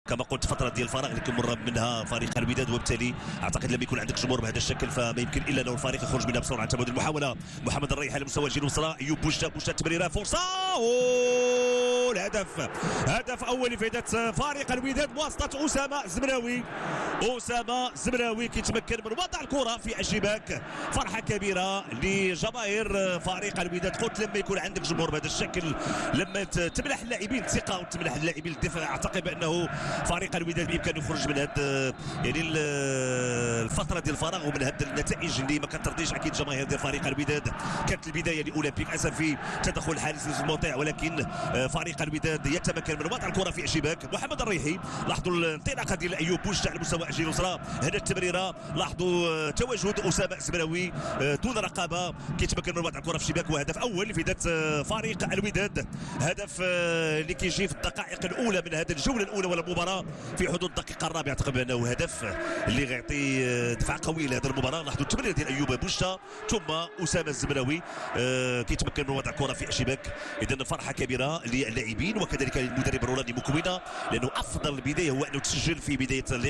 كما قلت فتره ديال الفراغ اللي كيمر منها فريق الوداد، وبالتالي اعتقد لما يكون عندك جمهور بهذا الشكل فما يمكن الا لو الفريق يخرج منها بسرعه. تبادل المحاوله محمد الريح على مستوى الجهه اليسرى، ايوب بوشتا التمريره فرصه الهدف، هدف اول لفائده فريق الوداد بواسطه اسامه الزمراوي كيتمكن من وضع الكره في الشباك. فرحه كبيره لجماهير فريق الوداد. قلت لما يكون عندك جمهور بهذا الشكل، لما تمنح اللاعبين الثقه وتمنح اللاعبين الدفاع، اعتقد بانه فريق الوداد بامكانه يخرج من هذا يعني الفتره ديال الفراغ ومن هذه النتائج اللي ما كترضيش اكيد جماهير ديال فريق الوداد. كانت البدايه لاولمبيك اسفي تدخل الحارس يوسف المطيع، ولكن فريق الوداد يتمكن من وضع الكره في الشباك. محمد الريحي لاحظوا الانطلاقه ديال ايوب بوشتا على مستوى الجهه اليسرى، هذا التمريره لاحظوا تواجد اسامه الزمراوي دون رقابه كيتمكن من وضع الكره في الشباك، وهدف اول لفائده فريق الوداد. هدف اللي كيجي في الدقائق الاولى من هذه الجوله الاولى ولا المباراه في حدود الدقيقه الرابعه. اعتقد بانه هدف اللي غيعطي دفعه قويه لهذه المباراه. لاحظوا التمرير ديال ايوب بوشتا ثم اسامه الزمراوي كيتمكن من وضع الكره في الشباك. اذا فرحه كبيره للاعبين وكذلك المدرب الرولاندي مكوينه، لانه افضل بدايه هو انه تسجل في بدايه